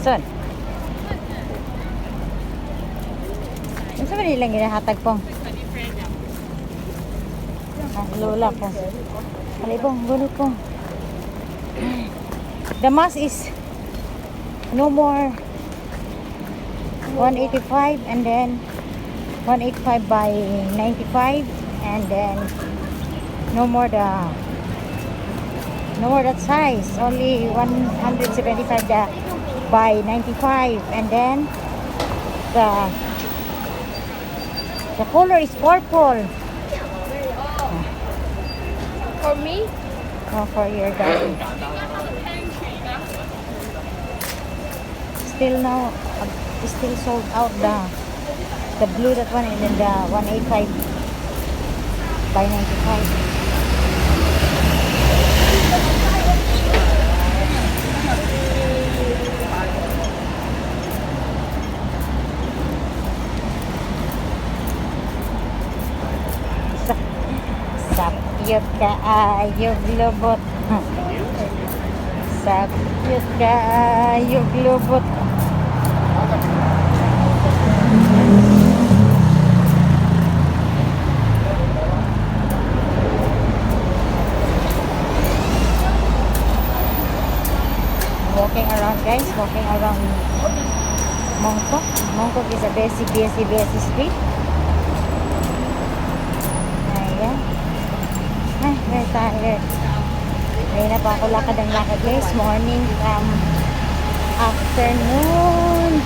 Son. Ano sa nilang ginahatag pong? Lola po. Alibong, gunot po. The mass is no more 185 and then 185 by 95 and then no more that size, only 175 by 95 and then the color is purple. For me? Oh, for your daddy. Still now, still sold out the blue, that one, and then the 185 by 95. Sapyot ka ayog lubot. Sapyot ka ayog lubot. Walking around, guys, walking around Mongkok. Mongkok is a busy street. Ayan. Ay, very tired. Ayun na pa ako lakad ang lakad, guys. Morning, afternoon.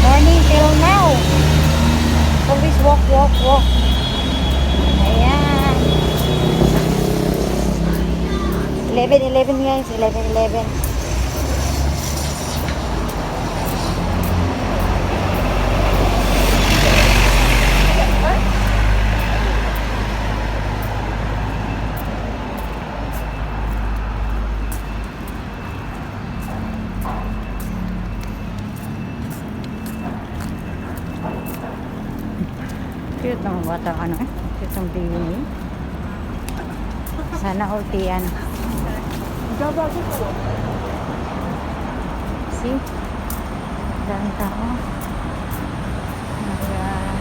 Morning till now. Always walk. Ayan. 11 guys, 11. Cute ng bata, cute ng baby niya. Sana ultian. See? Daming tao. Ayan.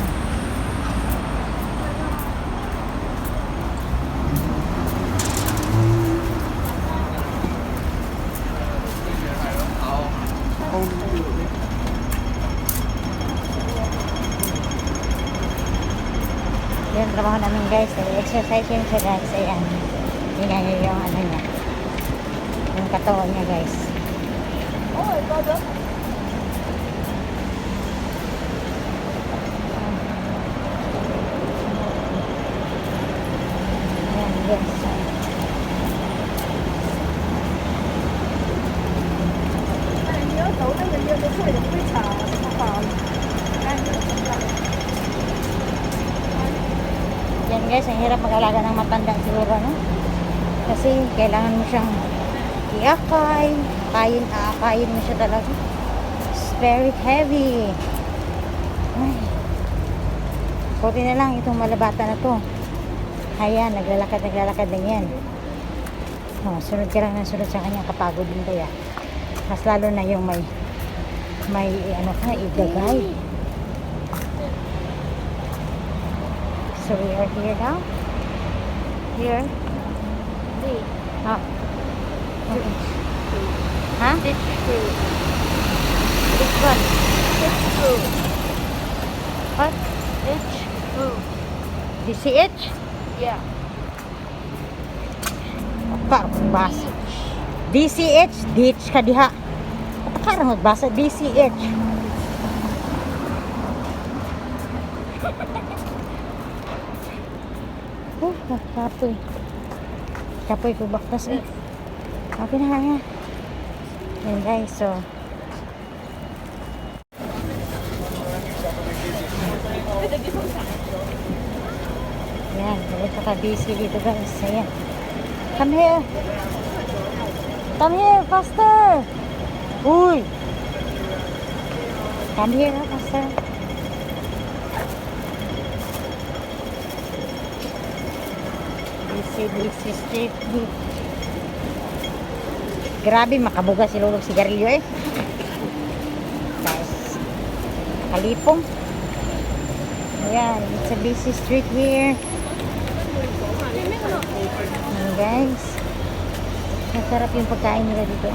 Yan, trabaho namin, guys. Exercise yun siya, guys. Ayan. Tingnan nyo yung ano niya. Yung katawan niya, guys. Oh, I got it. Ayan, guys. Yan, guys, ang hirap mag-alaga ng matanda siguro, no? Kasi kailangan mo siyang iakay, aakayin mo siya talaga. It's very heavy. Ay. Buti na lang itong malabata na to. Ayan, naglalakad lang yan. Oh, sunod ka lang ng sunod sa kanya, kapagod din kaya. Mas lalo na yung may ano ka, idagay. So we are here now. Here. Oh. Okay. Huh? Which one? What? DCH? Yeah. Parang magbasa. DCH? Ditch ka diha. Parang magbasa. DCH. Kapoy. Kapoy ko baktas eh. Okay na nga. Yan, guys, so yan, ito ka busy dito, guys. Ayan. Come here, faster. Uy, come here, faster. Busy street. Grabe, makabuga si Lulog sigarilyo eh. Guys, kalipong. Ayan, it's a busy street here. Ayan guys. Masarap yung pagkain nila dito.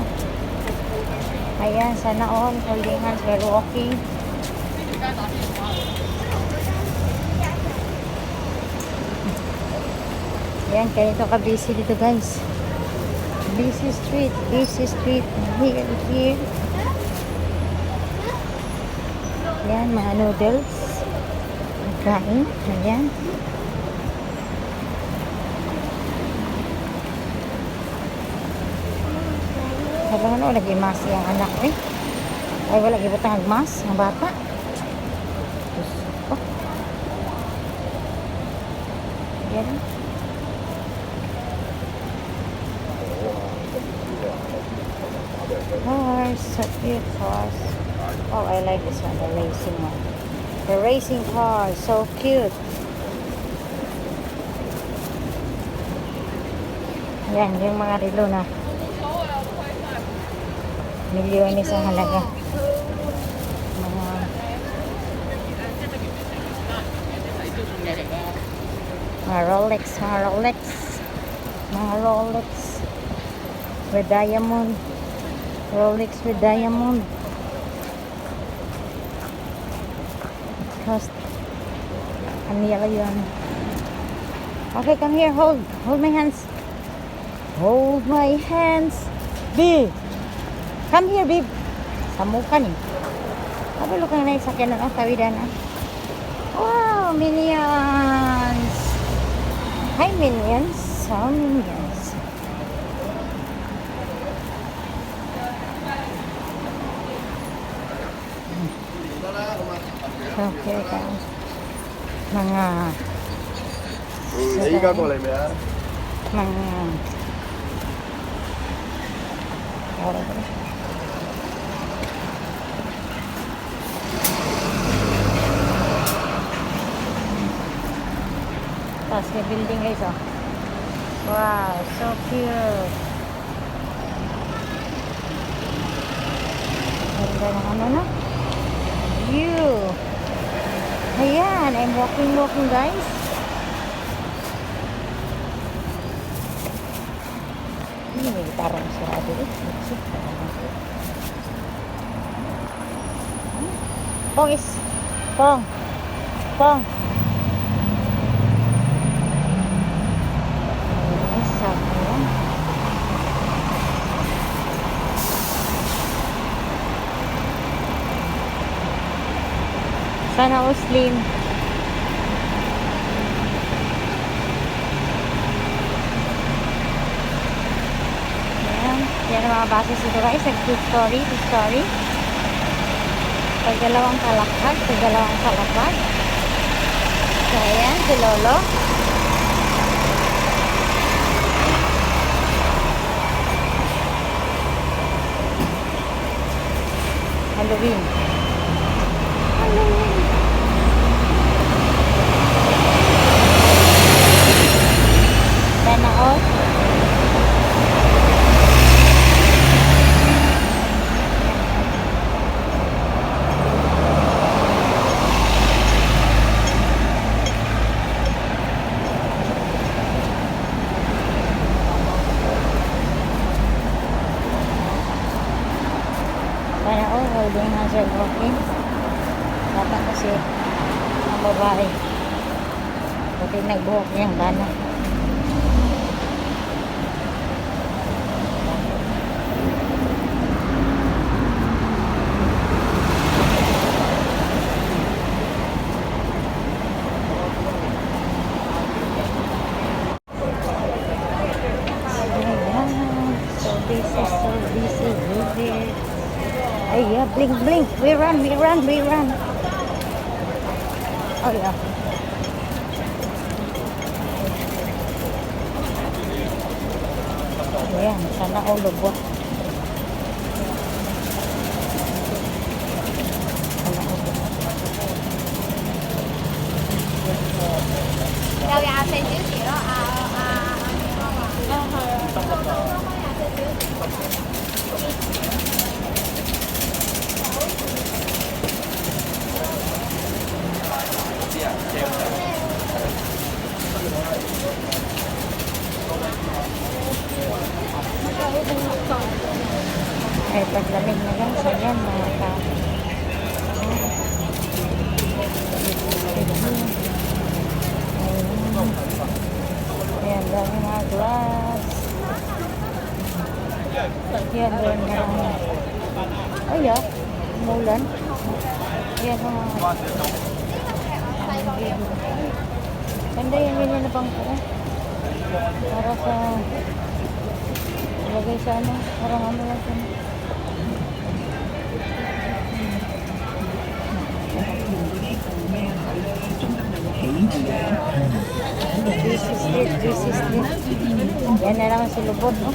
Ayan, sana all holding hands while walking. Ayan, ganito ka-busy dito guys. Busy street here. Ayan, mga noodles. Pagkain, ayan. Sabi nga lagi mas yung anak eh. Ay wala gibutang agmas ang bata. Diyos ko. Ayan. Horse, so cute horse. Oh, I like this one, the racing one. The racing car, so cute. Yan, yung mga relo na milyones ang halaga. Mga Rolex, mga Rolex with diamond. Rolex with diamond. Cost a million. Okay, come here. Hold my hands. Hold my hands. Babe. Come here, babe. Sa mukha ni. Kabalo ka na yung sakyan na. Tawidan na. Wow, minions. Hi, minions. Oh, minions. So, here guys. Mga你依家過嚟未啊？ mga tapos may building guys oh. Wow, so cute. Ganda ng ano na view. Ayan, I'm walking guys. Ini may gitara na sarado eh. Pong is Pong sana all slim. Yan ang mga bases dito guys. Nag-two-story. Pagdalawang kalakad. So ayan, si Lolo. Halloween. Sana all. Sana all holding hands and walking. Dapat kasi ang babae. Buti nagbuhok niyang bana. So busy, good. Ay, yeah, blink. We run. Oh, yeah. Ayan, sana all lubot.有廿四小時咯，係啊。Ay, paglamig na lang. So, yan, mga ka. Ayan, dami mga glass. Yan, doon na lang. Ay, umulan. Ayan, mga. Ganda yung ganyan na bangko. Para sa ilagay sa ano, parang ano lang sa busy street. Yan na naman si Lubot, no?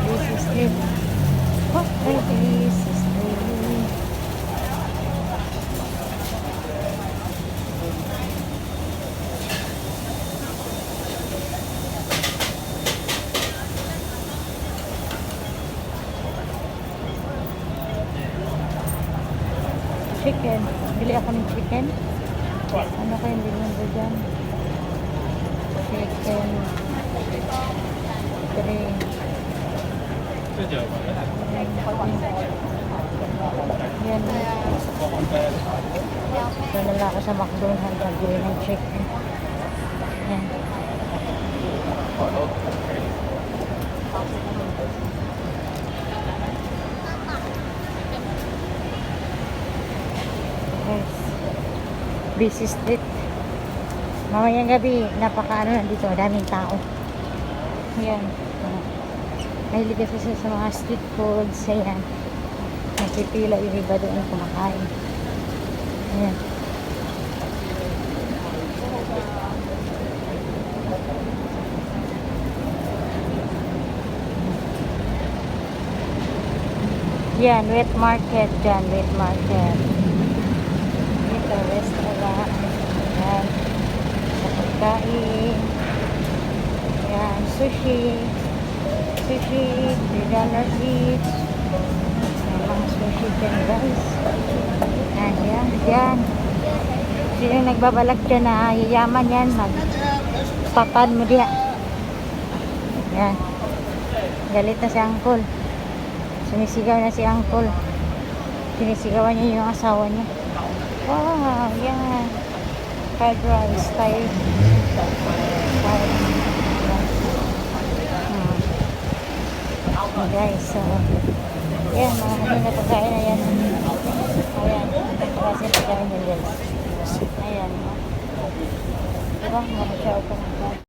Busy street. Oh, ay, busy street. Chicken. Bili ako ng chicken. Ano kayong bilhin ko dyan? Chicken. 3. Yan. Danala ako sa McDonald's. Nagbili ng chicken. Yan. Busy street. Mamayang gabi, napaka-ano nandito, daming tao. Ayan. Mahilig kasi sa mga street foods. Ayan. Nagpipila yung iba doon kumakain. Ayan. Yan, wet market dyan, wet market. Dito, restaurant. Yan. Sa pagkain. Yan, sushi. Sushi, $3 each. Yan, mga sushi dyan, guys. Yan, yan, yan. Sino nagbabalak dyan na yayaman yan, magpapan mo diya. Yan. Galit na si Uncle. Sumisigaw na si Uncle. Sinisigawan niya yung asawa niya. Wow, yan. Fried rice, Thai. Guys, so, yan, mga hindi na pagkain na yan. Ayan, kasi pagkain yung guys. Ayan. Diba, mga siya ako.